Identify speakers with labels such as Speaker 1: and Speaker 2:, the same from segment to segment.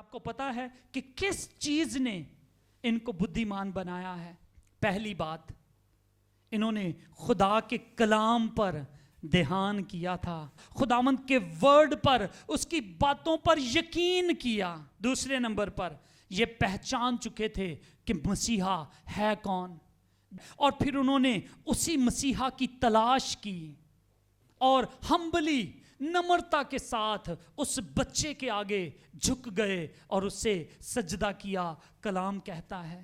Speaker 1: آپ کو پتا ہے کہ کس چیز نے ان کو بدھیمان بنایا ہے؟ پہلی بات، انہوں نے خدا کے کلام پر دھیان کیا تھا، خداوند کے ورڈ پر، اس کی باتوں پر یقین کیا۔ دوسرے نمبر پر یہ پہچان چکے تھے کہ مسیحا ہے کون، اور پھر انہوں نے اسی مسیحا کی تلاش کی اور ہمبلی، نمرتا کے ساتھ اس بچے کے آگے جھک گئے اور اس سے سجدہ کیا، کلام کہتا ہے۔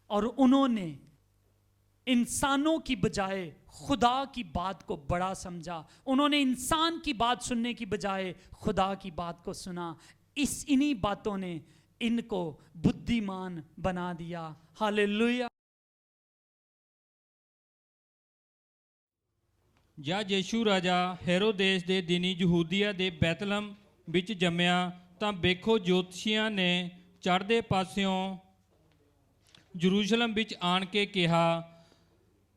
Speaker 1: اور انہوں نے انسانوں کی بجائے خدا کی بات کو بڑا سمجھا، انہوں نے انسان کی بات سننے کی بجائے خدا کی بات کو سنا۔ انہی باتوں نے ان کو بدھیمان بنا دیا۔ ہاللیلویا۔
Speaker 2: ਜਦ ਯਿਸੂ ਰਾਜਾ ਹੈਰੋਦੇਸ ਦੇ ਦਿਨੀ ਯਹੂਦੀਆ ਦੇ ਬੈਤਲਹਮ ਵਿੱਚ ਜੰਮਿਆ ਤਾਂ ਵੇਖੋ ਜੋਤਸ਼ੀਆਂ ਨੇ ਚੜ੍ਹਦੇ ਪਾਸਿਓਂ ਯਰੂਸ਼ਲਮ ਵਿੱਚ ਆਣ ਕੇ ਕਿਹਾ,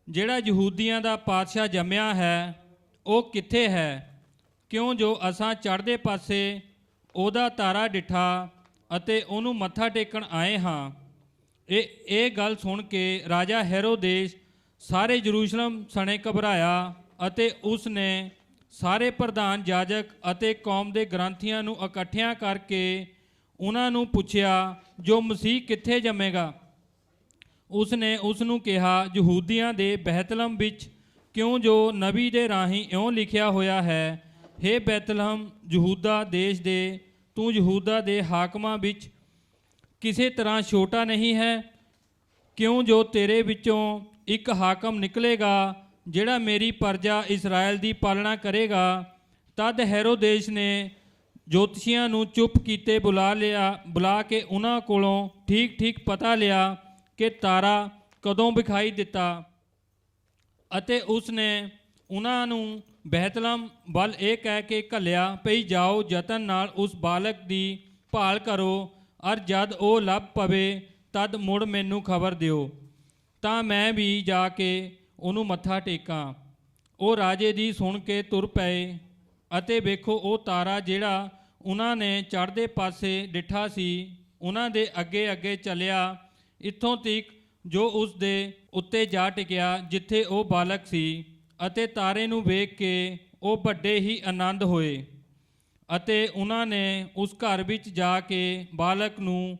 Speaker 2: ਜਿਹੜਾ ਯਹੂਦੀਆਂ ਦਾ ਪਾਤਸ਼ਾਹ ਜੰਮਿਆ ਹੈ ਉਹ ਕਿੱਥੇ ਹੈ? ਕਿਉਂ ਜੋ ਅਸਾਂ ਚੜ੍ਹਦੇ ਪਾਸੇ ਉਹਦਾ ਤਾਰਾ ਡਿੱਠਾ ਅਤੇ ਉਹਨੂੰ ਮੱਥਾ ਟੇਕਣ ਆਏ ਹਾਂ। ਇਹ ਗੱਲ ਸੁਣ ਕੇ ਰਾਜਾ ਹੈਰੋਦੇਸ ਸਾਰੇ ਯਰੂਸ਼ਲਮ ਸਣੇ ਘਬਰਾਇਆ ਅਤੇ ਉਸ ਨੇ ਸਾਰੇ ਪ੍ਰਧਾਨ ਯਾਜਕ ਅਤੇ ਕੌਮ ਦੇ ਗ੍ਰੰਥੀਆਂ ਨੂੰ ਇਕੱਠਿਆਂ ਕਰਕੇ ਉਹਨਾਂ ਨੂੰ ਪੁੱਛਿਆ, ਜੋ ਮਸੀਹ ਕਿੱਥੇ ਜੰਮੇਗਾ? ਉਸ ਨੇ ਉਸ ਨੂੰ ਕਿਹਾ, ਯਹੂਦੀਆਂ ਦੇ ਬੈਤਲਹਮ ਵਿੱਚ, ਕਿਉਂ ਜੋ ਨਬੀ ਦੇ ਰਾਹੀਂ ਇਉਂ ਲਿਖਿਆ ਹੋਇਆ ਹੈ, ਹੇ ਬੈਤਲਹਮ ਯਹੂਦਾ ਦੇਸ਼ ਦੇ, ਤੂੰ ਯਹੂਦਾ ਦੇ ਹਾਕਮਾਂ ਵਿੱਚ ਕਿਸੇ ਤਰ੍ਹਾਂ ਛੋਟਾ ਨਹੀਂ ਹੈ, ਕਿਉਂ ਜੋ ਤੇਰੇ ਵਿੱਚੋਂ ਇੱਕ ਹਾਕਮ ਨਿਕਲੇਗਾ ਜਿਹੜਾ ਮੇਰੀ ਪ੍ਰਜਾ ਇਸਰਾਇਲ ਦੀ ਪਾਲਣਾ ਕਰੇਗਾ। ਤਦ ਹੈਰੋਦੇਸ ਨੇ ਜੋਤਸ਼ੀਆਂ ਨੂੰ ਚੁੱਪ ਕੀਤੇ ਬੁਲਾ ਕੇ ਉਹਨਾਂ ਕੋਲੋਂ ਠੀਕ ਠੀਕ ਪਤਾ ਲਿਆ ਕਿ ਤਾਰਾ ਕਦੋਂ ਵਿਖਾਈ ਦਿੱਤਾ, ਅਤੇ ਉਸ ਨੇ ਉਹਨਾਂ ਨੂੰ ਬੈਤਲਹਮ ਵੱਲ ਇਹ ਕਹਿ ਕੇ ਘੱਲਿਆ, ਭਈ ਜਾਓ ਯਤਨ ਨਾਲ ਉਸ ਬਾਲਕ ਦੀ ਭਾਲ ਕਰੋ, ਔਰ ਜਦ ਉਹ ਲੱਭ ਪਵੇ ਤਦ ਮੁੜ ਮੈਨੂੰ ਖਬਰ ਦਿਓ, ਤਾਂ ਮੈਂ ਵੀ ਜਾ ਕੇ ਉਹਨੂੰ ਮੱਥਾ ਟੇਕਾਂ। ਉਹ ਰਾਜੇ ਦੀ ਸੁਣ ਕੇ ਤੁਰ ਪਏ, ਅਤੇ ਵੇਖੋ ਉਹ ਤਾਰਾ ਜਿਹੜਾ ਉਹਨਾਂ ਨੇ ਚੜ੍ਹਦੇ ਪਾਸੇ ਡਿੱਠਾ ਸੀ, ਉਹਨਾਂ ਦੇ ਅੱਗੇ ਅੱਗੇ ਚੱਲਿਆ, ਇੱਥੋਂ ਤੀਕ ਜੋ ਉਸ ਦੇ ਉੱਤੇ ਜਾ ਟਿਕਿਆ ਜਿੱਥੇ ਉਹ ਬਾਲਕ ਸੀ, ਅਤੇ ਤਾਰੇ ਨੂੰ ਵੇਖ ਕੇ ਉਹ ਵੱਡੇ ਹੀ ਆਨੰਦ ਹੋਏ। ਅਤੇ ਉਹਨਾਂ ਨੇ ਉਸ ਘਰ ਵਿੱਚ ਜਾ ਕੇ ਬਾਲਕ ਨੂੰ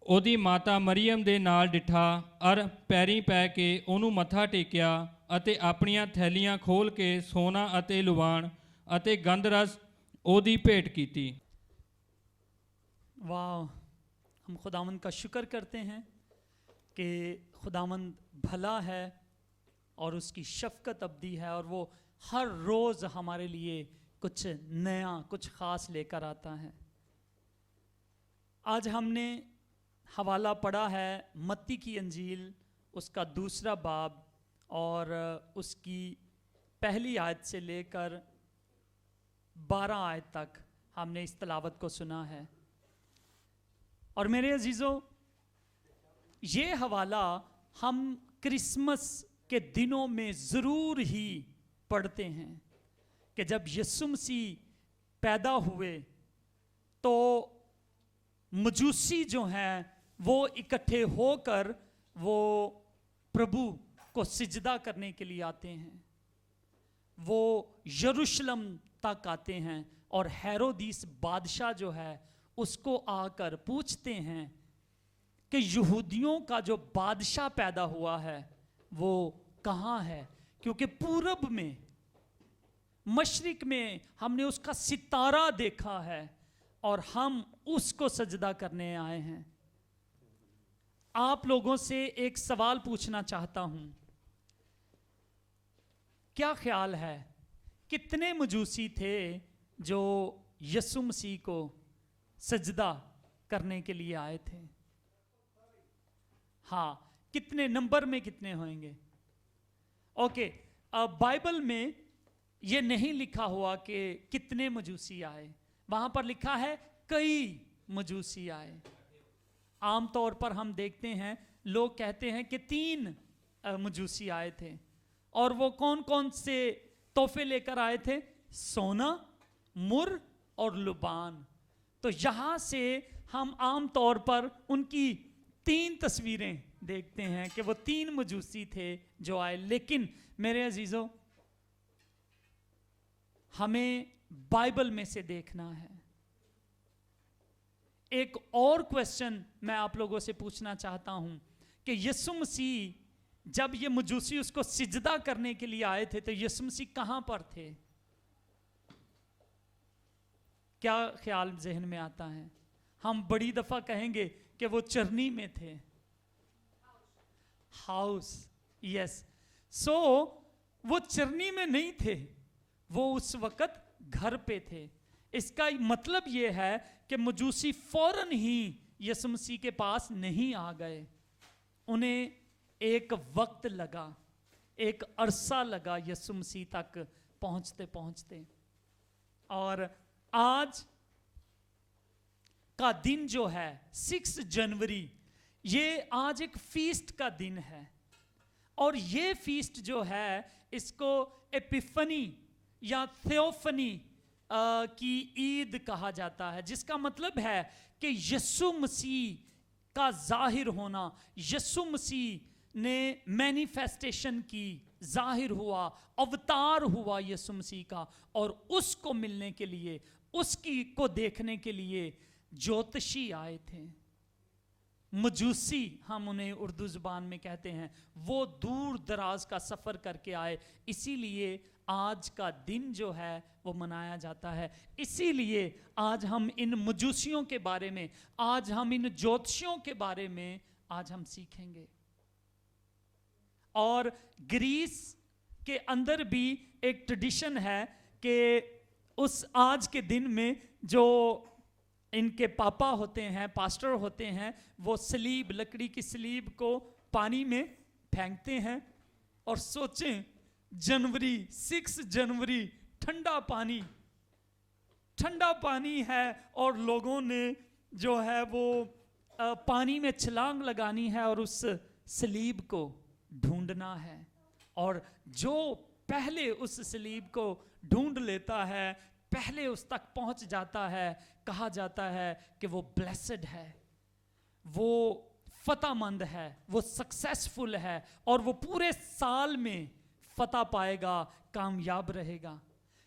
Speaker 2: ਉਹਦੀ ਮਾਤਾ ਮਰੀਅਮ ਦੇ ਨਾਲ ਡਿੱਠਾ, ਔਰ ਪੈਰੀਂ ਪੈ ਕੇ ਉਹਨੂੰ ਮੱਥਾ ਟੇਕਿਆ, ਅਤੇ ਆਪਣੀਆਂ ਥੈਲੀਆਂ ਖੋਲ੍ਹ ਕੇ ਸੋਨਾ ਅਤੇ ਲੁਬਾਨ ਅਤੇ ਗੰਧਰਸ ਉਹਦੀ ਭੇਟ ਕੀਤੀ।
Speaker 1: واہ، ہم خداوند کا شکر کرتے ہیں کہ خداوند بھلا ہے اور اس کی شفقت ابدی ہے، اور وہ ہر روز ہمارے لیے کچھ نیا، کچھ خاص لے کر آتا ہے۔ آج ہم نے حوالہ پڑھا ہے متی کی انجیل، اس کا 2 باب اور اس کی پہلی آیت سے لے کر 12 آیت تک ہم نے اس تلاوت کو سنا ہے۔ اور میرے عزیزو، یہ حوالہ ہم کرسمس کے دنوں میں ضرور ہی پڑھتے ہیں کہ جب یسوع مسیح پیدا ہوئے تو مجوسی جو ہیں وہ اکٹھے ہو کر وہ پربھو کو سجدہ کرنے کے لیے آتے ہیں، وہ یروشلم تک آتے ہیں، اور ہیرودیس بادشاہ جو ہے اس کو آ کر پوچھتے ہیں کہ یہودیوں کا جو بادشاہ پیدا ہوا ہے وہ کہاں ہے؟ کیونکہ پورب میں، مشرق میں ہم نے اس کا ستارہ دیکھا ہے اور ہم اس کو سجدہ کرنے آئے ہیں۔ آپ لوگوں سے ایک سوال پوچھنا چاہتا ہوں، کیا خیال ہے کتنے مجوسی تھے جو یسوع مسیح کو سجدہ کرنے کے لیے آئے تھے؟ ہاں، کتنے نمبر میں کتنے ہوئیں گے؟ اوکے، بائبل میں یہ نہیں لکھا ہوا کہ کتنے مجوسی آئے، وہاں پر لکھا ہے کئی مجوسی آئے۔ عام طور پر ہم دیکھتے ہیں لوگ کہتے ہیں کہ 3 مجوسی آئے تھے، اور وہ کون کون سے تحفے لے کر آئے تھے؟ سونا، مر اور لبان۔ تو تو یہاں سے ہم عام طور پر ان کی 3 تصویریں دیکھتے ہیں کہ وہ 3 مجوسی تھے جو آئے. لیکن میرے عزیزو ہمیں بائبل میں سے دیکھنا ہے. ایک اور کویسچن میں آپ لوگوں سے پوچھنا چاہتا ہوں کہ یسوع مسیح جب یہ مجوسی اس کو سجدہ کرنے کے لیے آئے تھے تو یسوع مسیح کہاں پر تھے؟ کیا خیال ذہن میں آتا ہے؟ ہم بڑی دفعہ کہیں گے کہ وہ چرنی میں تھے. ہاؤس، یس. سو وہ چرنی میں نہیں تھے، وہ اس وقت گھر پہ تھے. اس کا مطلب یہ ہے کہ مجوسی فوراً ہی یسوع مسیح کے پاس نہیں آ گئے. انہیں ایک وقت لگا، ایک عرصہ لگا یسوع مسیح تک پہنچتے پہنچتے. اور آج کا دن جو ہے 6 جنوری، یہ آج ایک فیسٹ کا دن ہے. اور یہ فیسٹ جو ہے اس کو ایپیفنی یا تھیوفنی کی عید کہا جاتا ہے، جس کا مطلب ہے کہ یسوع مسیح کا ظاہر ہونا. یسوع مسیح نے مینیفیسٹیشن کی، ظاہر ہوا، اوتار ہوا یسوع مسیح کا. اور اس کو ملنے کے لیے، اس کی کو دیکھنے کے لیے جوتشی آئے تھے. مجوسی ہم انہیں اردو زبان میں کہتے ہیں. وہ دور دراز کا سفر کر کے آئے، اسی لیے آج کا دن جو ہے وہ منایا جاتا ہے. اسی لیے آج ہم ان مجوسیوں کے بارے میں، آج ہم ان جوتشیوں کے بارے میں آج ہم سیکھیں گے. اور گریس کے اندر بھی ایک ٹریڈیشن ہے کہ اس آج کے دن میں جو ان کے پاپا ہوتے ہیں، پاسٹر ہوتے ہیں، وہ سلیب، لکڑی کی سلیب کو پانی میں پھینکتے ہیں. اور سوچیں جنوری، 6 جنوری، ٹھنڈا پانی ہے اور لوگوں نے جو ہے وہ پانی میں چھلانگ لگانی ہے اور اس سلیب کو ڈھونڈنا ہے. اور جو پہلے اس سلیب کو ڈھونڈ لیتا ہے، پہلے اس تک پہنچ جاتا ہے، کہا جاتا ہے کہ وہ بلیسڈ ہے، وہ فتح مند ہے، وہ سکسیسفل ہے، اور وہ پورے سال میں فتح پائے گا، کامیاب رہے گا.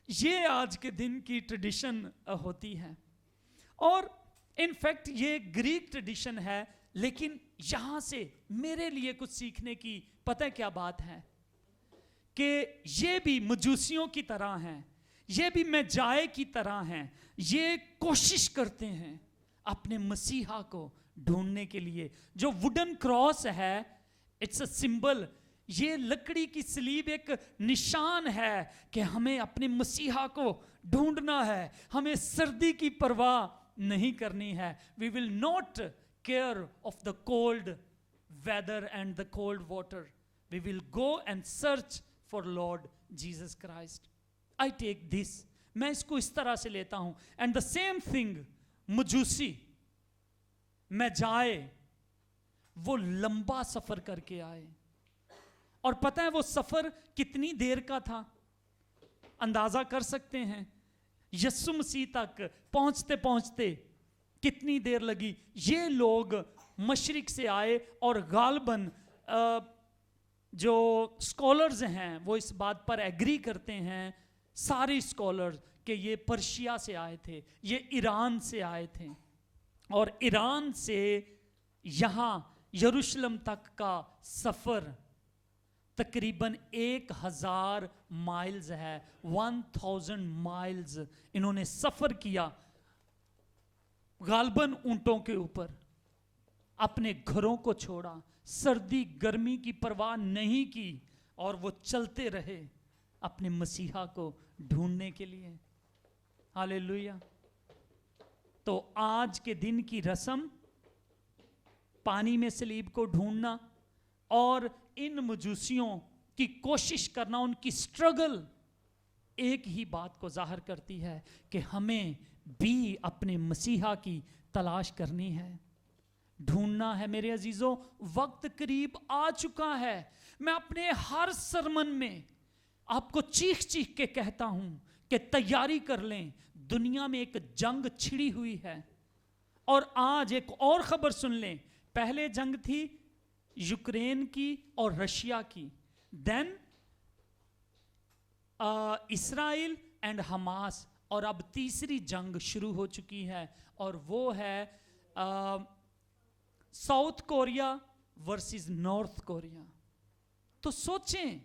Speaker 1: یہ آج کے دن کی ٹریڈیشن ہوتی ہے. اور انفیکٹ یہ گریک ٹریڈیشن ہے. لیکن یہاں سے میرے لیے کچھ سیکھنے کی پتہ کیا بات ہے کہ یہ بھی مجوسیوں کی طرح ہیں، یہ بھی مجائے کی طرح ہیں. یہ کوشش کرتے ہیں اپنے مسیحا کو ڈھونڈنے کے لیے. جو ووڈن کراس ہے، اٹس اے سمبل. یہ لکڑی کی سلیب ایک نشان ہے کہ ہمیں اپنے مسیحا کو ڈھونڈنا ہے. ہمیں سردی کی پرواہ نہیں کرنی ہے. We will not care of the cold weather and the cold water. We will go and search for Lord Jesus Christ. I take this. میں اس کو اس طرح سے لیتا ہوں. And the same thing, مجوسی، مجائے، وہ لمبا سفر کر کے آئے. اور پتہ ہے وہ سفر کتنی دیر کا تھا؟ اندازہ کر سکتے ہیں یسوع مسیح تک پہنچتے پہنچتے کتنی دیر لگی. یہ لوگ مشرق سے آئے اور غالباً جو اسکالرز ہیں وہ اس بات پر ایگری کرتے ہیں، سارے اسکالرز، کہ یہ پرشیا سے آئے تھے، یہ ایران سے آئے تھے. اور ایران سے یہاں یروشلم تک کا سفر تقریباً 1000 مائلز ہے. 1000 مائلز انہوں نے سفر کیا، غالباً اونٹوں کے اوپر. اپنے گھروں کو چھوڑا، سردی گرمی کی پرواہ نہیں کی، اور وہ چلتے رہے اپنے مسیحا کو ڈھونڈنے کے لیے. ہاللیلویا. تو آج کے دن کی رسم، پانی میں سلیب کو ڈھونڈنا، اور ان مجوسیوں کی کوشش کرنا، ان کی سٹرگل، ایک ہی بات کو ظاہر کرتی ہے کہ ہمیں بھی اپنے مسیحا کی تلاش کرنی ہے، ڈھونڈنا ہے. میرے عزیزوں، وقت قریب آ چکا ہے. میں اپنے ہر سرمن میں آپ کو چیخ چیخ کے کہتا ہوں کہ تیاری کر لیں. دنیا میں ایک جنگ چھڑی ہوئی ہے. اور آج ایک اور خبر سن لیں, پہلے جنگ تھی یوکرین کی اور رشیا کی, دین اسرائیل اینڈ حماس, اور اب تیسری جنگ شروع ہو چکی ہے اور وہ ہے south Korea versus north Korea. تو سوچیں,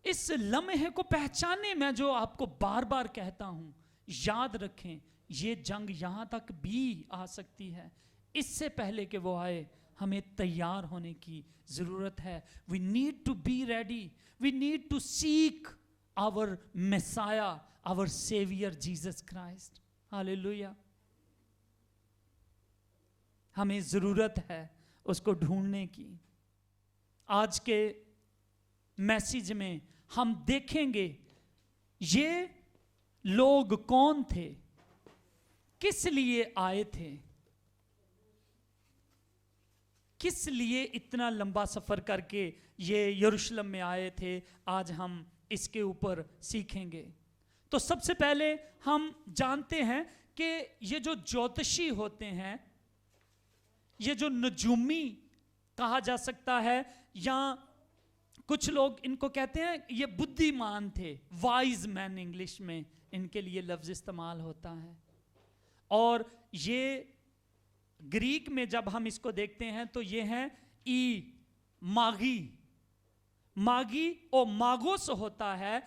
Speaker 1: اس لمحے کو پہچانے, میں جو آپ کو بار بار کہتا ہوں, یاد رکھیں یہ جنگ یہاں تک بھی آ سکتی ہے. اس سے پہلے کہ وہ آئے ہمیں تیار ہونے کی ضرورت ہے. We need to be ready. We need to seek our Messiah, our Savior Jesus Christ. Hallelujah. ہمیں ضرورت ہے اس کو ڈھونڈنے کی. آج کے میسیج میں ہم دیکھیں گے یہ لوگ کون تھے, کس لیے آئے تھے, کس لیے اتنا لمبا سفر کر کے یہ یروشلم میں آئے تھے. آج ہم اس کے اوپر سیکھیں گے. تو سب سے پہلے ہم جانتے ہیں کہ یہ جو جوتشی ہوتے ہیں, یہ جو نجومی کہا جا سکتا ہے, یا کچھ لوگ ان کو کہتے ہیں یہ بدھیمان تھے, وائز مین انگلش میں ان کے لیے لفظ استعمال ہوتا ہے. اور یہ گریک میں جب ہم اس کو دیکھتے ہیں تو یہ ہیں ماگی. ماگی اور ماگوس ہوتا ہے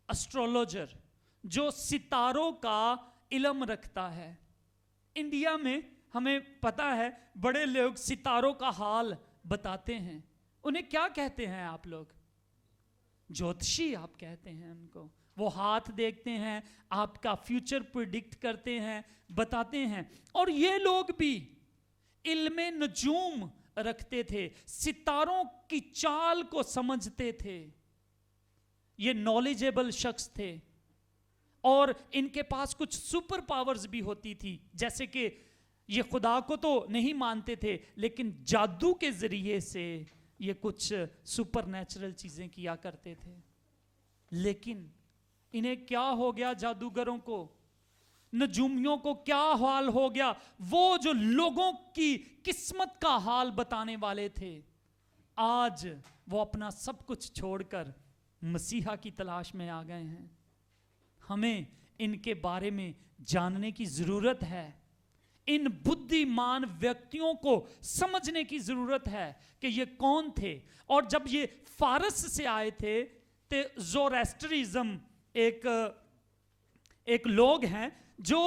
Speaker 1: اسٹرولوجر, جو ستاروں کا علم رکھتا ہے. انڈیا میں ہمیں پتا ہے بڑے لوگ ستاروں کا حال بتاتے ہیں. انہیں کیا کہتے ہیں آپ لوگ؟ جوتشی آپ کہتے ہیں ان کو. وہ ہاتھ دیکھتے ہیں, آپ کا فیوچر پریڈکٹ کرتے ہیں, بتاتے ہیں. اور یہ لوگ بھی علم نجوم رکھتے تھے, ستاروں کی چال کو سمجھتے تھے. یہ نالجیبل شخص تھے اور ان کے پاس کچھ سپر پاورز بھی ہوتی تھی, جیسے کہ یہ خدا کو تو نہیں مانتے تھے لیکن جادو کے ذریعے سے یہ کچھ سپر نیچرل چیزیں کیا کرتے تھے. لیکن انہیں کیا ہو گیا جادوگروں کو, نجومیوں کو کیا حال ہو گیا؟ وہ جو لوگوں کی قسمت کا حال بتانے والے تھے, آج وہ اپنا سب کچھ چھوڑ کر مسیحا کی تلاش میں آ گئے ہیں. ہمیں ان کے بارے میں جاننے کی ضرورت ہے. ان بدھیمان ویکتیوں کو سمجھنے کی ضرورت ہے کہ یہ کون تھے. اور جب یہ فارس سے آئے تھے تو زوریسٹرزم ایک لوگ ہیں جو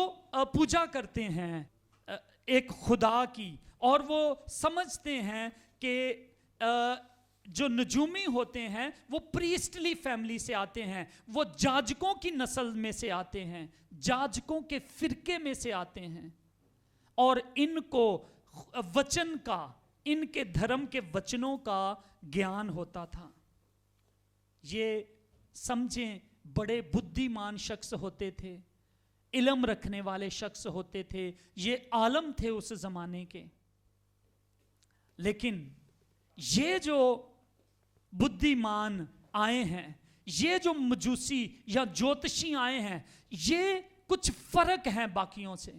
Speaker 1: پوجا کرتے ہیں ایک خدا کی, اور وہ سمجھتے ہیں کہ جو نجومی ہوتے ہیں وہ پریسٹلی فیملی سے آتے ہیں, وہ جاجکوں کی نسل میں سے آتے ہیں, جاجکوں کے فرقے میں سے آتے ہیں. اور ان کو وچن کا, ان کے دھرم کے وچنوں کا گیان ہوتا تھا. یہ سمجھیں بڑے بدھیمان شخص ہوتے تھے, علم رکھنے والے شخص ہوتے تھے, یہ عالم تھے اس زمانے کے. لیکن یہ جو بدھیمان آئے ہیں, یہ جو مجوسی یا جوتشی آئے ہیں, یہ کچھ فرق ہیں باقیوں سے.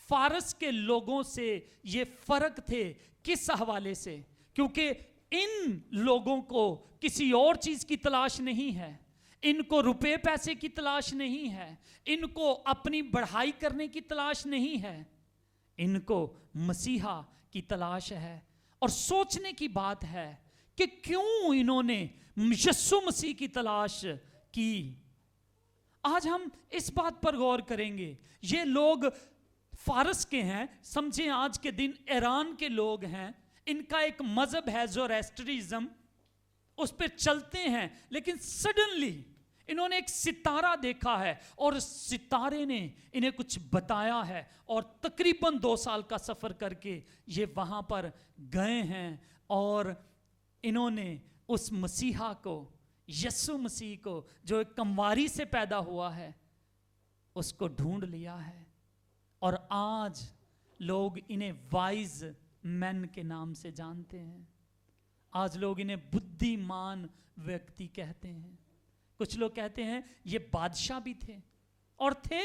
Speaker 1: فارس کے لوگوں سے یہ فرق تھے. کس حوالے سے؟ کیونکہ ان لوگوں کو کسی اور چیز کی تلاش نہیں ہے, ان کو روپے پیسے کی تلاش نہیں ہے, ان کو اپنی بڑھائی کرنے کی تلاش نہیں ہے, ان کو مسیحا کی تلاش ہے. اور سوچنے کی بات ہے کہ کیوں انہوں نے یسوع مسیح کی تلاش کی. آج ہم اس بات پر غور کریں گے. یہ لوگ فارس کے ہیں, سمجھیں آج کے دن ایران کے لوگ ہیں, ان کا ایک مذہب ہے زوریسٹرزم, اس پہ چلتے ہیں. لیکن سڈنلی انہوں نے ایک ستارہ دیکھا ہے اور ستارے نے انہیں کچھ بتایا ہے, اور تقریباً 2 سال کا سفر کر کے یہ وہاں پر گئے ہیں, اور انہوں نے اس مسیحا کو, یسوع مسیح کو جو ایک کمواری سے پیدا ہوا ہے, اس کو ڈھونڈ لیا ہے. اور آج لوگ انہیں وائز مین کے نام سے جانتے ہیں. آج لوگ انہیں بدھیمان ویکتی کہتے ہیں. کچھ لوگ کہتے ہیں یہ بادشاہ بھی تھے, اور تھے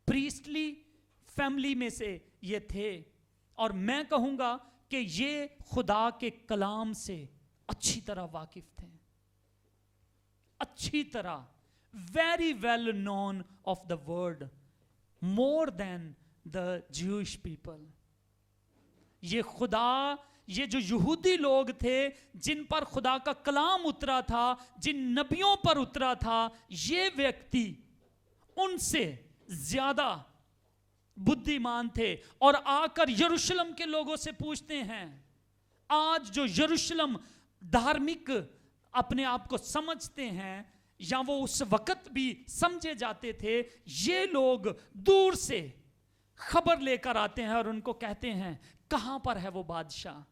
Speaker 1: پریسٹلی फैमिली में से ये थे, और मैं कहूंगा कि ये खुदा के कलाम से अच्छी तरह वाकिफ थे, अच्छी तरह, very well known of the word, more than the Jewish people. ये जो यहूदी लोग थे जिन पर खुदा का कलाम उतरा था, जिन नबियों पर उतरा था, ये व्यक्ति उनसे ज्यादा बुद्धिमान थे, और आकर यरूशलेम के लोगों से पूछते हैं। आज जो यरूशलेम धार्मिक अपने आप को समझते हैं, या वो उस वक्त भी समझे जाते थे, ये लोग दूर से खबर लेकर आते हैं और उनको कहते हैं, कहां पर है वो बादशाह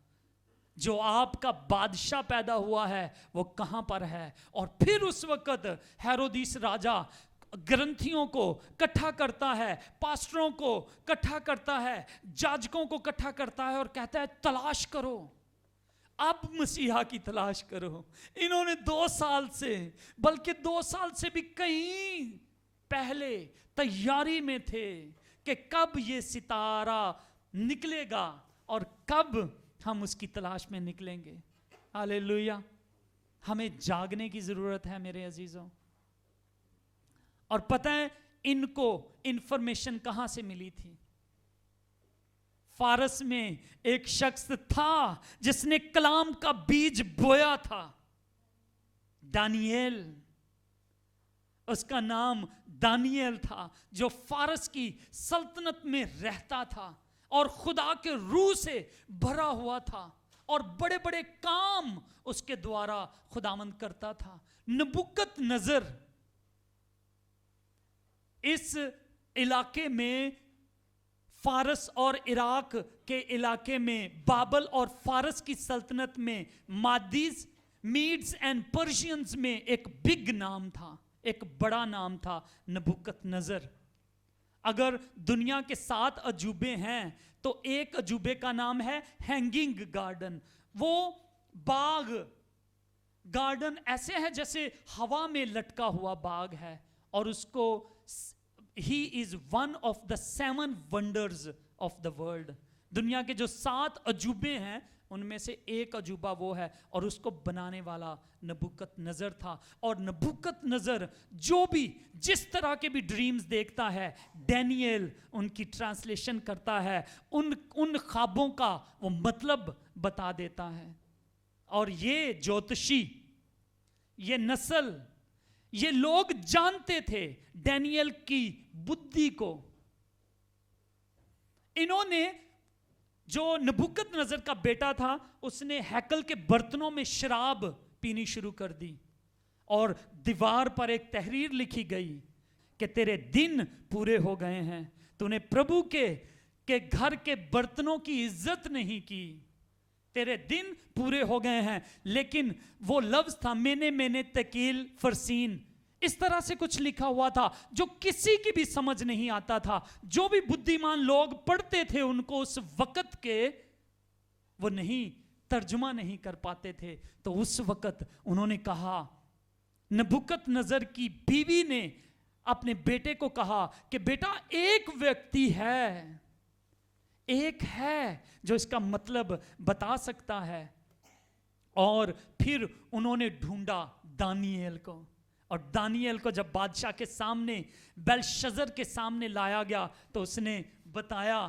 Speaker 1: जो आपका बादशाह पैदा हुआ है, वो कहां पर है? और फिर उस वक्त हेरोदिस राजा ग्रंथियों को इकट्ठा करता है, पास्टरों को इकट्ठा करता है, जाजकों को इकट्ठा करता है और कहता है, तलाश करो, अब मसीहा की तलाश करो। इन्होंने 2 साल से, बल्कि 2 साल से भी कहीं पहले तैयारी में थे कि कब ये सितारा निकलेगा और कब हम उसकी तलाश में निकलेंगे। हालेलुया। हमें जागने की जरूरत है मेरे अजीजों। और पता है इनको इंफॉर्मेशन कहां से मिली थी? फारस में एक शख्स था जिसने कलाम का बीज बोया था, दानियेल। उसका नाम दानियेल था, जो फारस की सल्तनत में रहता था और खुदा के रूह से भरा हुआ था, और बड़े बड़े काम उसके द्वारा खुदावंद करता था। नबूकदनेस्सर इस इलाके में, फारस और इराक के इलाके में, बाबल और फारस की सल्तनत में, मादीज, मीड्स एंड पर्शियंस में एक बिग नाम था, एक बड़ा नाम था नबूकदनेस्सर। अगर दुनिया के 7 अजूबे हैं तो एक अजूबे का नाम है हैंगिंग गार्डन। वो बाग, गार्डन ऐसे है जैसे हवा में लटका हुआ बाग है, और उसको he is one of the 7 wonders of the world. दुनिया के जो 7 अजूबे हैं उनमें से एक अजूबा वो है, और उसको बनाने वाला नबूकदनेस्सर था। और नबूकदनेस्सर जो भी जिस तरह के भी ड्रीम्स देखता है, डैनियल उनकी ट्रांसलेशन करता है, उन ख्वाबों का वो मतलब बता देता है। और ये ज्योतिषी, ये नस्ल, ये लोग जानते थे डैनियल की बुद्धि को। इन्होंने, जो नबूकदनेस्सर का बेटा था, उसने हैकल के बर्तनों में शराब पीनी शुरू कर दी, और दीवार पर एक तहरीर लिखी गई कि तेरे दिन पूरे हो गए हैं, तूने प्रभु के घर के बर्तनों की इज्जत नहीं की, तेरे दिन पूरे हो गए हैं। लेकिन वो लफ्ज था मैंने तकील फरसीन, इस तरह से कुछ लिखा हुआ था जो किसी की भी समझ नहीं आता था। जो भी बुद्धिमान लोग पढ़ते थे उनको उस वक्त के वो नहीं तर्जुमा नहीं कर पाते थे। तो उस वक्त उन्होंने कहा, नबूकदनेस्सर की बीवी ने अपने बेटे को कहा कि बेटा एक व्यक्ति है, एक है जो इसका मतलब बता सकता है। और फिर उन्होंने ढूंढा दानियेल को, और दानियेल को जब बादशाह के सामने, बेलशस्सर के सामने लाया गया, तो उसने बताया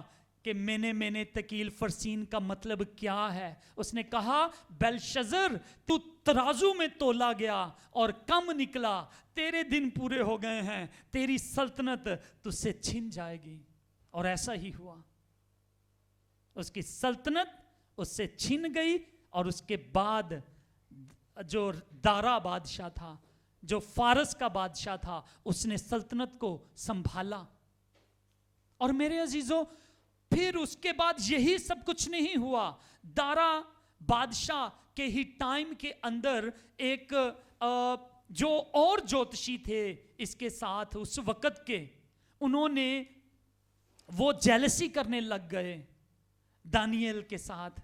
Speaker 1: कि मैंने तकील फरसीन का मतलब क्या है। उसने कहा, बेलशस्सर तू तराजू में तोला गया और कम निकला, तेरे दिन पूरे हो गए हैं, तेरी सल्तनत तुझसे छिन जाएगी। और ऐसा ही हुआ, उसकी सल्तनत उससे छिन गई। और उसके बाद जो दारा बादशाह था, जो फारस का बादशाह था, उसने सल्तनत को संभाला। और मेरे अजीजों, फिर उसके बाद यही सब कुछ नहीं हुआ। दारा बादशाह के ही टाइम के अंदर एक जो और ज्योतिषी थे इसके साथ उस वक्त के, उन्होंने वो जेलसी करने लग गए दानियेल के साथ।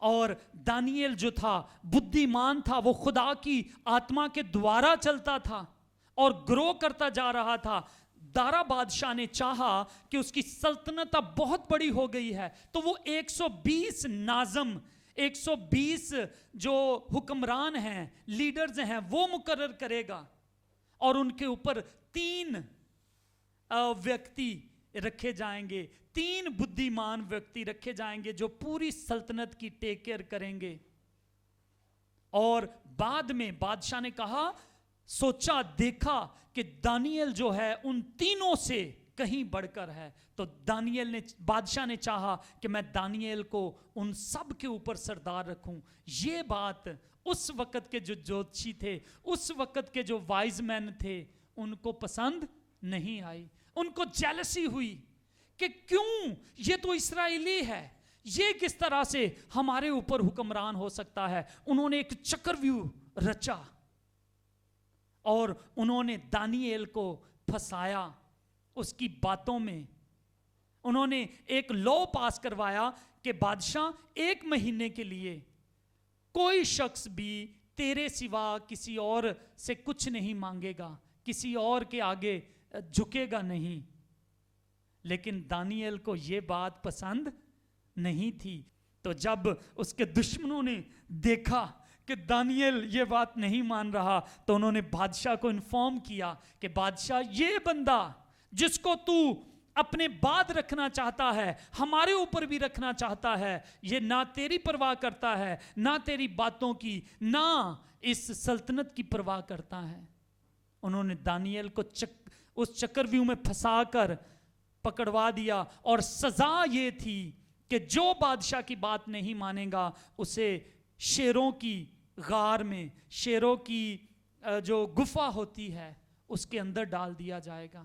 Speaker 1: और दानियेल जो था बुद्धिमान था, वो खुदा की आत्मा के द्वारा चलता था और ग्रो करता जा रहा था। दारा बादशाह ने चाहा कि उसकी सल्तनत अब बहुत बड़ी हो गई है, तो वो 120 नाज़म, 120 जो हुक्मरान हैं, लीडर्स हैं, वो मुकर्रर करेगा और उनके ऊपर 3 व्यक्ति रखे जाएंगे, 3 बुद्धिमान व्यक्ति रखे जाएंगे जो पूरी सल्तनत की टेक केयर करेंगे। और बाद में बादशाह ने कहा, सोचा देखा कि दानियल जो है उन तीनों से कहीं बढ़कर है, तो बादशाह ने चाहा कि मैं दानियल को उन सब के ऊपर सरदार रखूं। ये बात उस वक्त के जो ज्योतिषी थे, उस वक्त के जो वाइज मैन थे, उनको पसंद नहीं आई। उनको जेलसी हुई कि क्यों, ये तो इस्राएली है, ये किस तरह से हमारे ऊपर हुक्मरान हो सकता है। उन्होंने एक चक्रव्यूह रचा और उन्होंने दानिएल को फंसाया उसकी बातों में। उन्होंने एक लॉ पास करवाया कि बादशाह 1 महीने के लिए कोई शख्स भी तेरे सिवा किसी और से कुछ नहीं मांगेगा, किसी और के आगे झुकेगा नहीं। लेकिन दानिएल को यह बात पसंद नहीं थी। तो जब उसके दुश्मनों ने देखा कि दानिएल ये बात नहीं मान रहा, तो उन्होंने बादशाह को इन्फॉर्म किया कि बादशाह, ये बंदा जिसको तू अपने बाद रखना चाहता है, हमारे ऊपर भी रखना चाहता है, ये ना तेरी परवाह करता है, ना तेरी बातों की, ना इस सल्तनत की परवाह करता है। उन्होंने दानिएल को उस चक्रव्यूह में फंसाकर पकड़वा दिया और सजा ये थी कि जो बादशाह की बात नहीं मानेगा उसे शेरों की गार में, शेरों की जो गुफा होती है उसके अंदर डाल दिया जाएगा।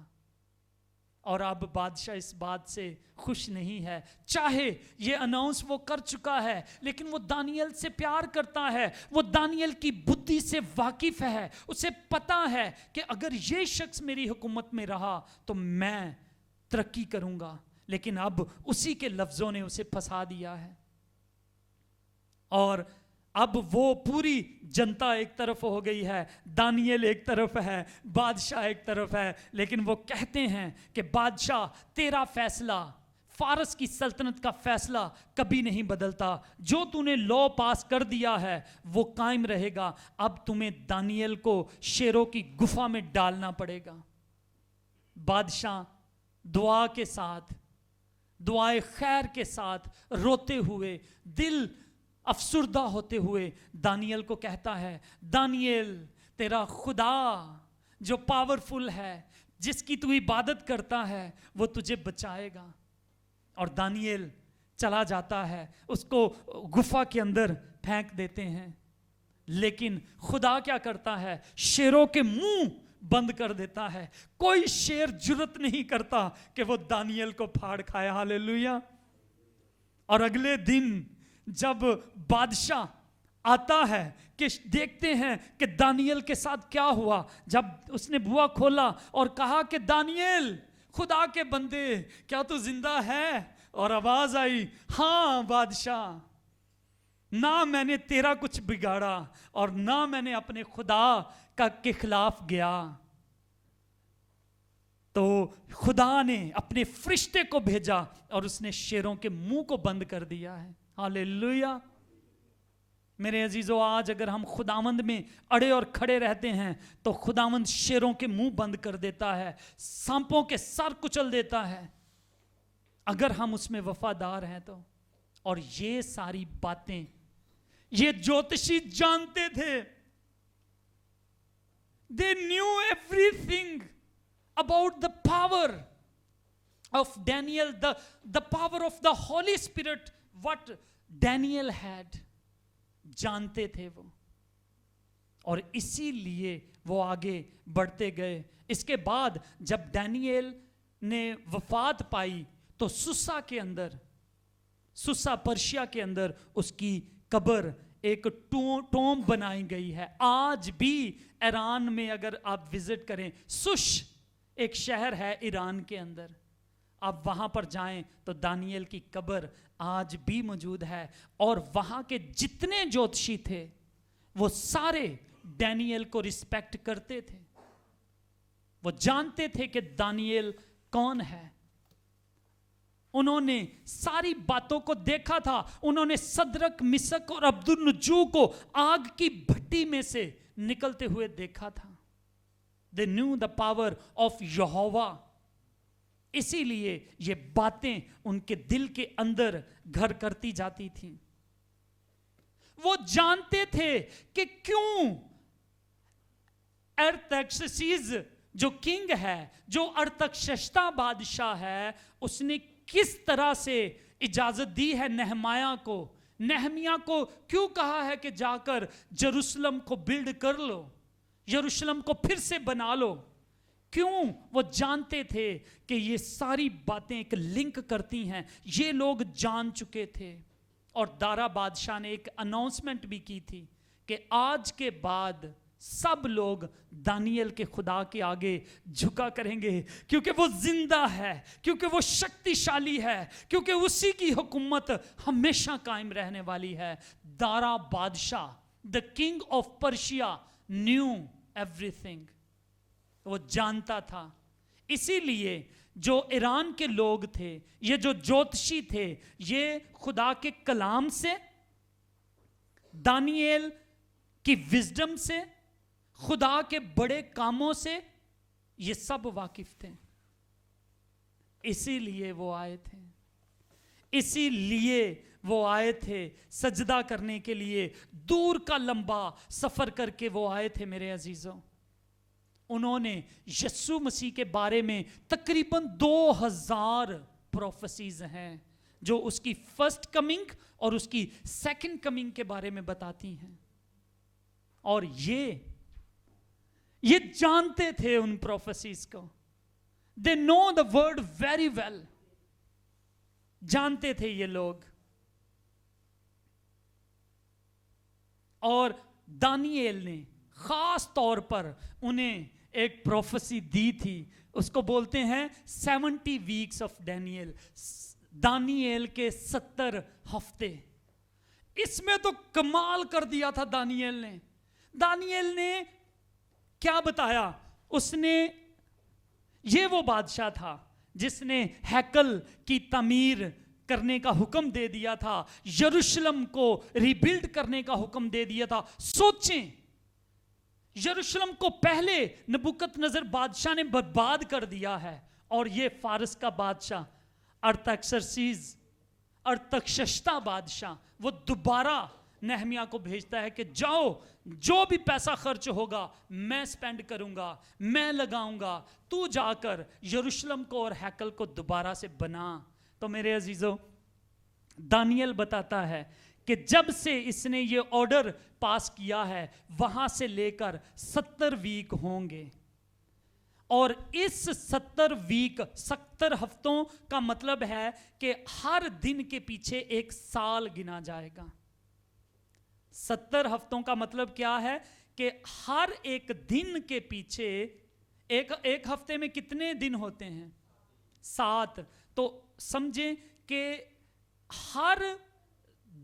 Speaker 1: और अब बादशाह इस बात से खुश नहीं है। चाहे ये अनाउंस वो कर चुका है, लेकिन वो दानियल से प्यार करता है, वो दानियल की बुद्धि से वाकिफ है। उसे पता है कि अगर ये शख्स मेरी हुकूमत में रहा तो मैं तरक्की करूंगा। लेकिन अब उसी के लफ्जों ने उसे फंसा दिया है। और अब वो पूरी जनता एक तरफ हो गई है, दानियल एक तरफ है, बादशाह एक तरफ है। लेकिन वो कहते हैं कि बादशाह, तेरा फैसला, फारस की सल्तनत का फैसला कभी नहीं बदलता। जो तूने लॉ पास कर दिया है वो कायम रहेगा। अब तुम्हें दानियल को शेरों की गुफा में डालना पड़ेगा। बादशाह दुआ के साथ, दुआए खैर के साथ, रोते हुए, दिल अफसुर्दा होते हुए दानियल को कहता है, दानियल, तेरा खुदा जो पावरफुल है, जिसकी तू इबादत करता है, वो तुझे बचाएगा। और दानियल चला जाता है, उसको गुफा के अंदर फेंक देते हैं। लेकिन खुदा क्या करता है, शेरों के मुंह बंद कर देता है। कोई शेर जुर्रत नहीं करता कि वो दानियल को फाड़ खाए। हालेलुया। और अगले दिन जब बादशाह आता है कि देखते हैं कि दानियल के साथ क्या हुआ। जब उसने बुआ खोला और कहा कि दानियल, खुदा के बंदे, क्या तू जिंदा है? और आवाज आई, हाँ बादशाह, ना मैंने तेरा कुछ बिगाड़ा और ना मैंने अपने खुदा के खिलाफ गया। तो खुदा ने अपने फरिश्ते को भेजा और उसने शेरों के मुंह को बंद कर दिया है। हालेलुया। मेरे अजीजों, आज अगर हम खुदावंद में अड़े और खड़े रहते हैं तो खुदावंद शेरों के मुंह बंद कर देता है, सांपों के सर कुचल देता है, अगर हम उसमें वफादार हैं तो। और ये सारी बातें ये ज्योतिषी जानते थे। They knew everything about the power of Daniel, the power of the Holy Spirit, what Daniel had. जानते थे वो, और इसीलिए वो आगे बढ़ते गए। इसके बाद जब डैनियल ने वफात पाई तो सुसा के अंदर, सुसा पर्शिया के अंदर उसकी कब्र, एक टोम बनाई गई है। आज भी ईरान में अगर आप विजिट करें, सुश एक शहर है ईरान के अंदर, आप वहां पर जाएं तो दानियल की कब्र आज भी मौजूद है। और वहां के जितने ज्योतिषी थे वो सारे डैनियल को रिस्पेक्ट करते थे। वो जानते थे कि दानियेल कौन है। उन्होंने सारी बातों को देखा था। उन्होंने सदरक, मिसक और अब्दुन्नजू को आग की भट्टी में से निकलते हुए देखा था। They knew the power of यहोवा। इसीलिए ये बातें उनके दिल के अंदर घर करती जाती थी। वो जानते थे कि क्यों अरतक्षशीस जो किंग है, जो अरतक्षशता बादशाह है, उसने किस तरह से इजाजत दी है नेहमाया को, नेहमिया को क्यों कहा है कि जाकर यरूशलेम को बिल्ड कर लो, यरूशलेम को फिर से बना लो। क्यों? वो जानते थे कि ये सारी बातें एक लिंक करती हैं। ये लोग जान चुके थे। और दारा बादशाह ने एक अनाउंसमेंट भी की थी कि आज के बाद सब लोग दानियल के खुदा के आगे झुका करेंगे, क्योंकि वो जिंदा है, क्योंकि वो शक्तिशाली है, क्योंकि उसी की हुकूमत हमेशा कायम रहने वाली है। दारा बादशाह, the king of Persia, new everything. वो जानता था। इसीलिए जो ईरान के लोग थे, ये जो ज्योतिषी थे, ये खुदा के कलाम से, दानियल की विजडम से, खुदा के बड़े कामों से ये सब वाकिफ थे। इसीलिए वो आए थे। इसीलिए वो आए थे सजदा करने के लिए। दूर का लंबा सफर करके वो आए थे मेरे अजीजों। उन्होंने यीशु मसीह के बारे में तकरीबन 2000 प्रोफेसीज हैं जो उसकी फर्स्ट कमिंग और उसकी सेकंड कमिंग के बारे में बताती हैं। और ये जानते थे उन प्रोफेसीज को। They know the word very well. जानते थे ये लोग। और दानियेल ने खास तौर पर उन्हें एक प्रोफेसी दी थी। उसको बोलते हैं 70 वीक्स ऑफ डैनियल, दानियेल के 70 हफ्ते। इसमें तो कमाल कर दिया था दानियेल ने। दानियेल ने क्या बताया? उसने, ये वो बादशाह था जिसने हैकल की तामीर करने का हुक्म दे दिया था, यरूशलेम को रिबिल्ड करने का हुक्म दे दिया था। सोचें, यरूशलेम को पहले नबूकदनेस्सर बादशाह ने बर्बाद कर दिया है, और ये फारस का बादशाह अरतक्षशता बादशाह, वो दोबारा नेहमिया को भेजता है कि जाओ, जो भी पैसा खर्च होगा मैं स्पेंड करूंगा, मैं लगाऊंगा, तू जाकर यरूशलेम को और हैकल को दोबारा से बना। तो मेरे अजीजों, दानियल बताता है कि जब से इसने ये ऑर्डर पास किया है, वहां से लेकर 70 वीक होंगे। और इस 70 वीक, 70 हफ्तों का मतलब है कि हर दिन के पीछे एक साल गिना जाएगा। 70 हफ्तों का मतलब क्या है कि हर एक दिन के पीछे, एक हफ्ते में कितने दिन होते हैं? 7। तो समझें कि हर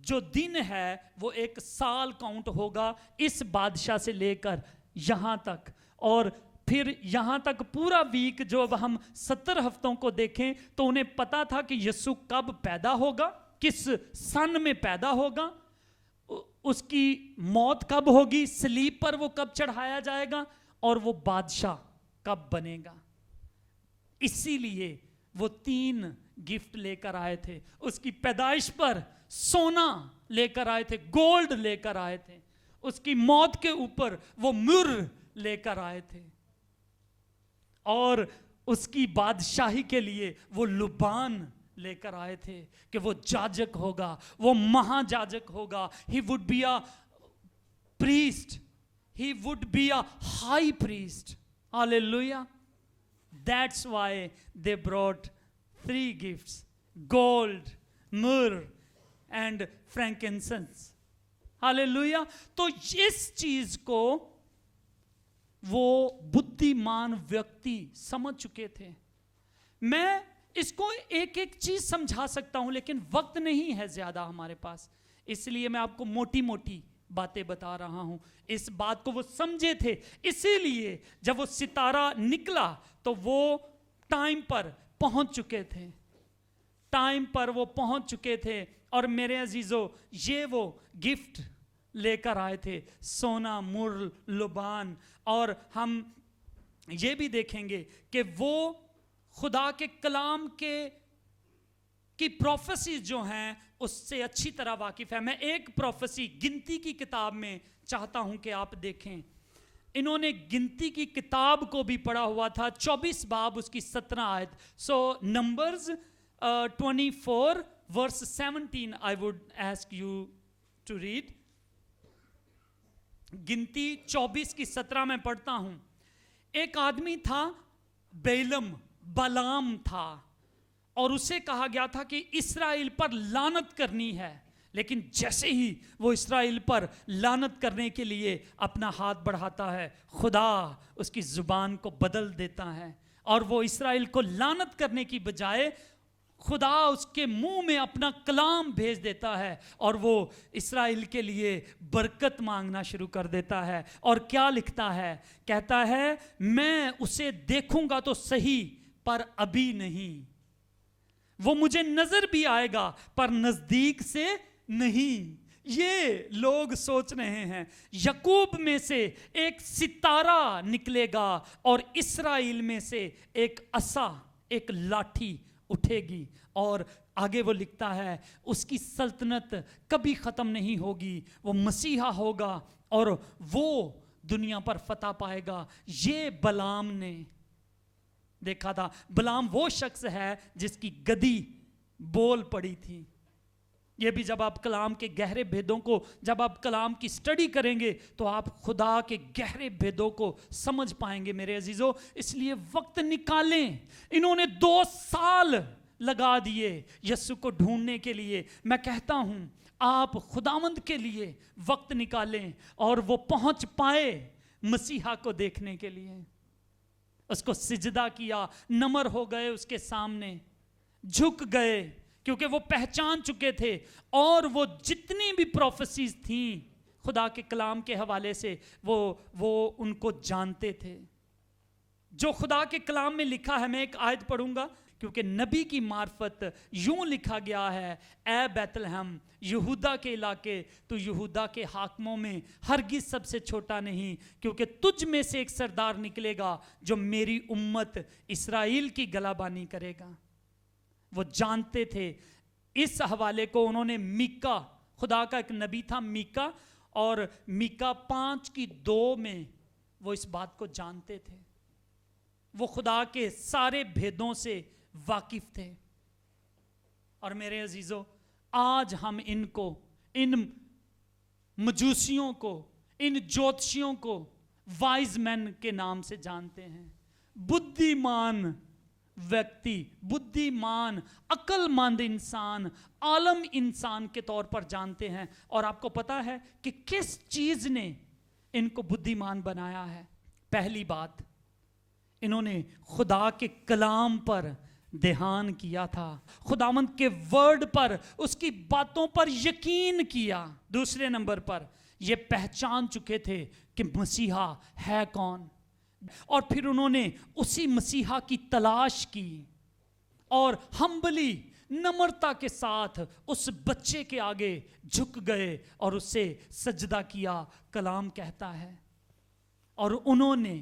Speaker 1: जो दिन है वो एक साल काउंट होगा इस बादशाह से लेकर यहां तक। और फिर यहां तक पूरा वीक, जो अब हम 70 हफ्तों को देखें तो उन्हें पता था कि यीशु कब पैदा होगा, किस सन में पैदा होगा, उसकी मौत कब होगी, सलीब पर वो कब चढ़ाया जाएगा, और वो बादशाह कब बनेगा। इसीलिए वो 3 गिफ्ट लेकर आए थे। उसकी पैदाइश पर सोना लेकर आए थे, गोल्ड लेकर आए थे। उसकी मौत के ऊपर वो मुर्र लेकर आए थे। और उसकी बादशाही के लिए वो लुबान लेकर आए थे कि वो जाजक होगा, वो महाजाजक होगा। He would be a priest, he would be a high priest. Hallelujah. That's why they brought 3 gifts, gold, myrrh and frankincense. Hallelujah. तो इस चीज को वो बुद्धिमान व्यक्ति समझ चुके थे। मैं इसको एक एक चीज समझा सकता हूं, लेकिन वक्त नहीं है ज्यादा हमारे पास, इसलिए मैं आपको मोटी मोटी باتیں بتا رہا ہوں. اس بات کو وہ سمجھے تھے, اسی لیے جب وہ ستارہ نکلا تو وہ ٹائم پر پہنچ چکے تھے, ٹائم پر وہ پہنچ چکے تھے. اور میرے عزیزو, یہ وہ گفٹ لے کر آئے تھے, سونا, مر, لبان. اور ہم یہ بھی دیکھیں گے کہ وہ خدا کے کلام کی پروفیسیز جو ہیں اس سے اچھی طرح واقف ہے. میں ایک پروفیسی گنتی کی کتاب میں چاہتا ہوں کہ آپ دیکھیں. انہوں نے گنتی کی کتاب کو بھی پڑھا ہوا تھا, 24 باب اس کی 17 آیت. سو numbers 24 verse 17 I would ask you to read. گنتی 24 کی 17 میں پڑھتا ہوں. ایک آدمی تھا بلام تھا, اور اسے کہا گیا تھا کہ اسرائیل پر لعنت کرنی ہے. لیکن جیسے ہی وہ اسرائیل پر لعنت کرنے کے لیے اپنا ہاتھ بڑھاتا ہے, خدا اس کی زبان کو بدل دیتا ہے, اور وہ اسرائیل کو لعنت کرنے کی بجائے خدا اس کے منہ میں اپنا کلام بھیج دیتا ہے, اور وہ اسرائیل کے لیے برکت مانگنا شروع کر دیتا ہے. اور کیا لکھتا ہے؟ کہتا ہے, میں اسے دیکھوں گا تو صحیح پر ابھی نہیں, وہ مجھے نظر بھی آئے گا پر نزدیک سے نہیں. یہ لوگ سوچ رہے ہیں یعقوب میں سے ایک ستارہ نکلے گا اور اسرائیل میں سے ایک عصا, ایک لاٹھی اٹھے گی. اور آگے وہ لکھتا ہے اس کی سلطنت کبھی ختم نہیں ہوگی, وہ مسیحا ہوگا اور وہ دنیا پر فتح پائے گا. یہ بلام نے دیکھا تھا. بلام وہ شخص ہے جس کی گدی بول پڑی تھی. یہ بھی جب آپ کلام کے گہرے بھیدوں کو, جب آپ کلام کی سٹڈی کریں گے تو آپ خدا کے گہرے بھیدوں کو سمجھ پائیں گے میرے عزیزو. اس لیے وقت نکالیں. انہوں نے 2 سال لگا دیے یسوع کو ڈھونڈنے کے لیے. میں کہتا ہوں آپ خداوند کے لیے وقت نکالیں اور وہ پہنچ پائے مسیحا کو دیکھنے کے لیے. اس کو سجدہ کیا, نمر ہو گئے اس کے سامنے, جھک گئے, کیونکہ وہ پہچان چکے تھے. اور وہ جتنی بھی پروفیسیز تھیں خدا کے کلام کے حوالے سے وہ ان کو جانتے تھے. جو خدا کے کلام میں لکھا ہے, میں ایک آیت پڑھوں گا کیونکہ نبی کی معرفت یوں لکھا گیا ہے, اے بیت لحم یہودا کے علاقے, تو یہودا کے حاکموں میں ہرگز سب سے چھوٹا نہیں, کیونکہ تجھ میں سے ایک سردار نکلے گا جو میری امت اسرائیل کی گلابانی کرے گا. وہ جانتے تھے. اس حوالے کو انہوں نے میکا, خدا کا ایک نبی تھا میکا, اور میکا 5:2 میں وہ اس بات کو جانتے تھے. وہ خدا کے سارے بھیدوں سے واقف تھے. اور میرے عزیزو, آج ہم ان مجوسیوں کو, ان جوتشیوں کو وائز مین کے نام سے جانتے ہیں. بدھیمان ویکتی, بدھیمان, عقل مند انسان, عالم انسان کے طور پر جانتے ہیں. اور آپ کو پتا ہے کہ کس چیز نے ان کو بدھیمان بنایا ہے؟ پہلی بات, انہوں نے خدا کے کلام پر دھیان کیا تھا, خداوند کے ورڈ پر, اس کی باتوں پر یقین کیا. دوسرے نمبر پر یہ پہچان چکے تھے کہ مسیحا ہے کون, اور پھر انہوں نے اسی مسیحا کی تلاش کی اور ہمبلی, نمرتا کے ساتھ اس بچے کے آگے جھک گئے اور اسے سجدہ کیا. کلام کہتا ہے, اور انہوں نے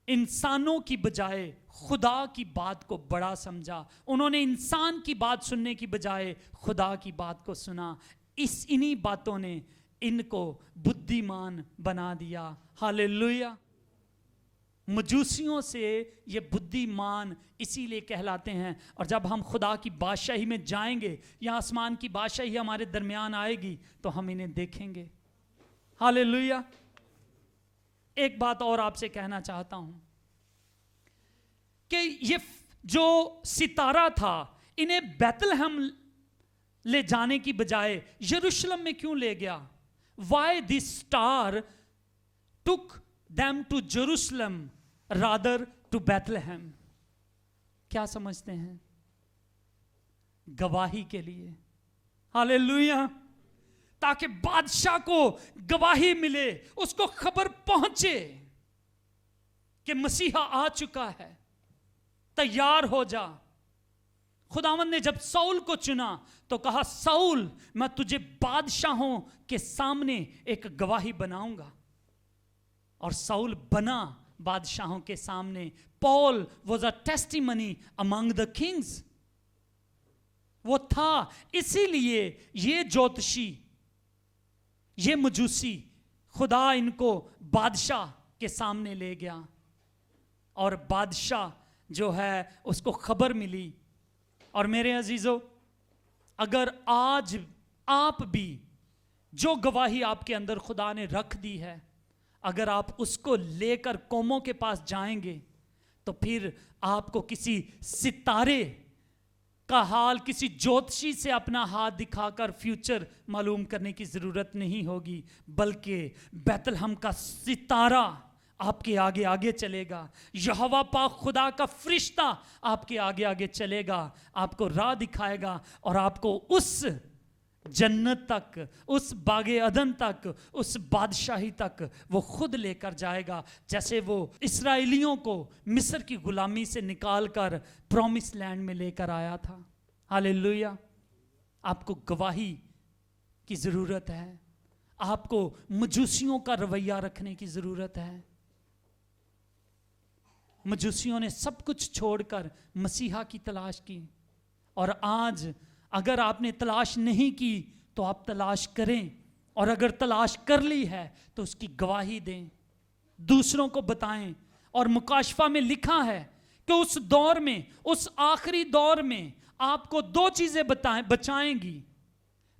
Speaker 1: انسانوں کی بجائے خدا کی بات کو بڑا سمجھا. انہوں نے انسان کی بات سننے کی بجائے خدا کی بات کو سنا. انہی باتوں نے ان کو بدھیمان بنا دیا. ہاللیلویہ. مجوسیوں سے یہ بدھیمان اسی لیے کہلاتے ہیں. اور جب ہم خدا کی بادشاہی میں جائیں گے, یا آسمان کی بادشاہی ہمارے درمیان آئے گی, تو ہم انہیں دیکھیں گے. ہاللیلویہ. ایک بات اور آپ سے کہنا چاہتا ہوں کہ یہ جو ستارہ تھا, انہیں بیت لحم لے جانے کی بجائے یروشلم میں کیوں لے گیا؟ Why this star took them to Jerusalem rather to Bethlehem? کیا سمجھتے ہیں؟ گواہی کے لیے. ہاللیلویہ. ताकि बादशाह को गवाही मिले, उसको खबर पहुंचे कि मसीहा आ चुका है, तैयार हो जा। खुदावंद ने जब साउल को चुना तो कहा, साउल मैं तुझे बादशाहों के सामने एक गवाही बनाऊंगा, और साउल बना बादशाहों के सामने। Paul was a testimony among the Kings, वो था। इसीलिए ये ज्योतिषी, ये मजूसी, खुदा इनको बादशाह के सामने ले गया, और बादशाह जो है उसको खबर मिली। और मेरे अजीजों, अगर आज आप भी जो गवाही आपके अंदर खुदा ने रख दी है, अगर आप उसको लेकर कौमों के पास जाएंगे, तो फिर आपको किसी सितारे का हाल, किसी ज्योतिषी से अपना हाथ दिखाकर फ्यूचर मालूम करने की जरूरत नहीं होगी, बल्कि बैतलहम का सितारा आपके आगे आगे चलेगा। यहोवा पाक खुदा का फरिश्ता आपके आगे आगे चलेगा, आपको राह दिखाएगा, और आपको उस जन्नत तक, उस बागे अदन तक, उस बादशाही तक वो खुद लेकर जाएगा, जैसे वो इस्राएलियों को मिस्र की गुलामी से निकालकर प्रॉमिस लैंड में लेकर आया था। हालेलुया। आपको गवाही की जरूरत है, आपको मजूसियों का रवैया रखने की जरूरत है। मजूसियों ने सब कुछ छोड़कर मसीहा की तलाश की, और आज अगर आपने तलाश नहीं की तो आप तलाश करें, और अगर तलाश कर ली है तो उसकी गवाही दें, दूसरों को बताएं। और मुकाशफा में लिखा है कि उस दौर में, उस आखिरी दौर में आपको दो चीजें बचाएंगी,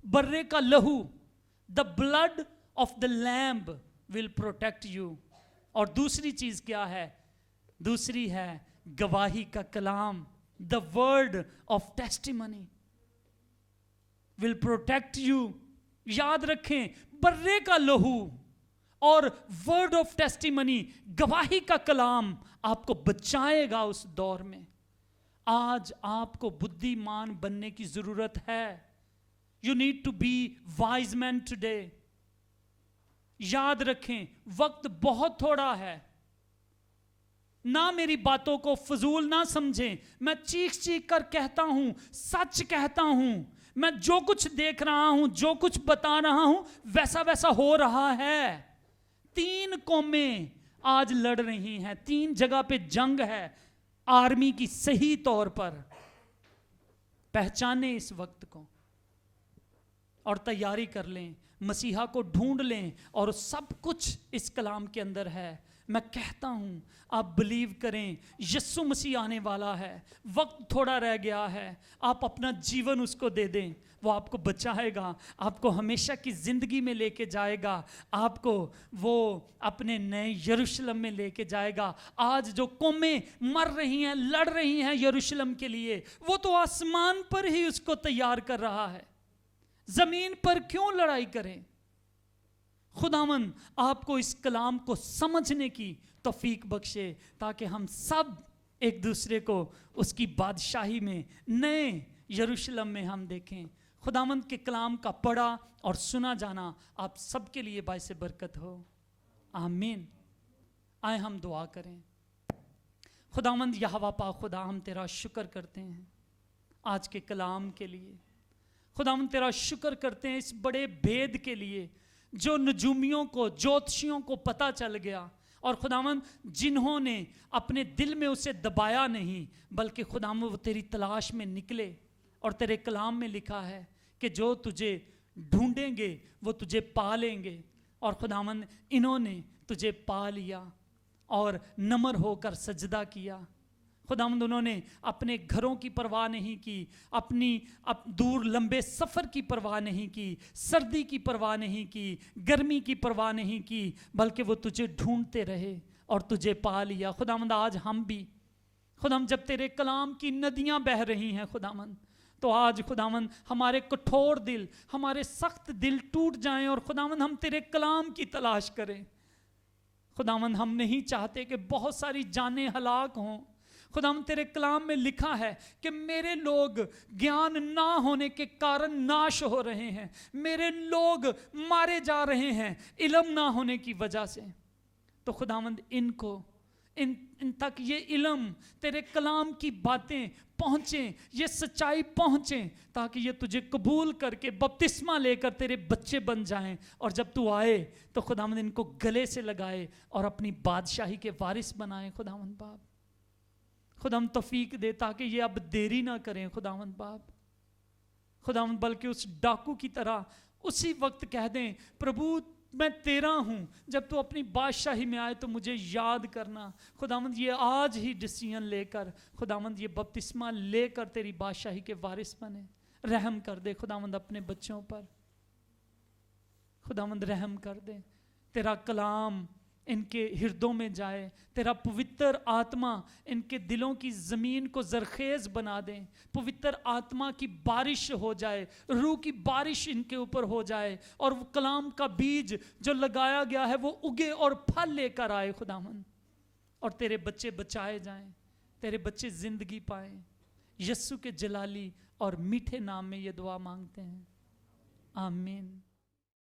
Speaker 1: बर्रे का लहू, the blood of the lamb will protect you, और दूसरी चीज क्या है? दूसरी है गवाही का कलाम, the word of testimony will protect you. याद रखें, बर्रे का लहू और वर्ड ऑफ टेस्टिमनी, गवाही का कलाम आपको बचाएगा उस दौर में। आज आपको बुद्धिमान बनने की जरूरत है। You need to be wise man today. याद रखें, वक्त बहुत थोड़ा है। ना मेरी बातों को फजूल ना समझें, मैं चीख चीख कर कहता हूं, सच कहता हूं। मैं जो कुछ देख रहा हूं, जो कुछ बता रहा हूं, वैसा वैसा हो रहा है। 3 कौमें आज लड़ रही हैं, 3 जगह पे जंग है आर्मी की, सही तौर पर पहचाने इस वक्त को और तैयारी कर लें, मसीहा को ढूंढ लें, और सब कुछ इस कलाम के अंदर है। मैं कहता हूं, आप बिलीव करें, यीशु मसीह आने वाला है, वक्त थोड़ा रह गया है। आप अपना जीवन उसको दे दें, वो आपको बचाएगा, आपको हमेशा की ज़िंदगी में लेके जाएगा, आपको वो अपने नए यरूशलेम में लेके जाएगा। आज जो कौमें मर रही हैं, लड़ रही हैं यरूशलेम के लिए, वो तो आसमान पर ही उसको तैयार कर रहा है। ज़मीन पर क्यों लड़ाई करें? खुदावन आपको इस कलाम को समझने की तौफीक बख्शे, ताकि हम सब एक दूसरे को उसकी बादशाही में, नए यरूशलेम में हम देखें। खुदावंद के कलाम का पढ़ा और सुना जाना आप सबके लिए बाइस बरकत हो। आमीन। आए हम दुआ करें। खुदावंद यहोवा पाक खुदा, हम तेरा शुक्र करते हैं आज के कलाम के लिए। खुदावंद तेरा शुक्र करते हैं इस बड़े भेद के लिए जो नजूमियों को, ज्योतिषियों को पता चल गया, और खुदावंद जिन्होंने अपने दिल में उसे दबाया नहीं, बल्कि खुदावंद वो तेरी तलाश में निकले। और तेरे कलाम में लिखा है कि जो तुझे ढूंढेंगे वो तुझे पा लेंगे। और खुदावंद इन्होंने तुझे पा लिया और नम्र होकर सजदा किया। खुदावंद उन्होंने अपने घरों की परवाह नहीं की, अपनी दूर लंबे सफ़र की परवाह नहीं की, सर्दी की परवाह नहीं की, गर्मी की परवाह नहीं की, बल्कि वो तुझे ढूंढते रहे और तुझे पा लिया। खुदावंद आज हम भी, खुदावंद जब तेरे कलाम की नदियां बह रही हैं खुदावंद, तो आज खुदावंद हमारे कठोर दिल, हमारे सख्त दिल टूट जाएं, और खुदावंद हम तेरे कलाम की तलाश करें। खुदावंद हम नहीं चाहते कि बहुत सारी जानें हलाक हों। खुदावंद तेरे कलाम में लिखा है कि मेरे लोग ज्ञान ना होने के कारण नाश हो रहे हैं, मेरे लोग मारे जा रहे हैं इल्म ना होने की वजह से। तो खुदावंद इनको इन तक ये इल्म, तेरे कलाम की बातें पहुँचें, ये सच्चाई पहुँचें, ताकि ये तुझे कबूल करके बपतिस्मा लेकर तेरे बच्चे बन जाएं, और जब तू आए तो खुदावंद इनको गले से लगाए और अपनी बादशाही के वारिस बनाए। खुदावंद बाप, खुदावंद तौफीक दे ताकि ये अब देरी ना करें खुदावंद बाप। खुदावंद बल्कि उस डाकू की तरह उसी वक्त कह दें, प्रभु मैं तेरा हूँ, जब तू अपनी बादशाही में आए तो मुझे याद करना। खुदावंद ये आज ही डिसीजन लेकर खुदावंद ये बपतिस्मा लेकर तेरी बादशाही के वारिस बने। रहम कर दे खुदावंद अपने बच्चों पर, खुदावंद रहम कर दे। तेरा कलाम इनके हृदयों में जाए, तेरा पवित्र आत्मा इनके दिलों की ज़मीन को जरखेज़ बना दे, पवित्र आत्मा की बारिश हो जाए, रूह की बारिश इनके ऊपर हो जाए, और वो कलाम का बीज जो लगाया गया है वो उगे और फल लेकर आए खुदावंद, और तेरे बच्चे बचाए जाएं, तेरे बच्चे ज़िंदगी पाएं। यीशु के जलाली और मीठे नाम में ये दुआ मांगते हैं, आमीन।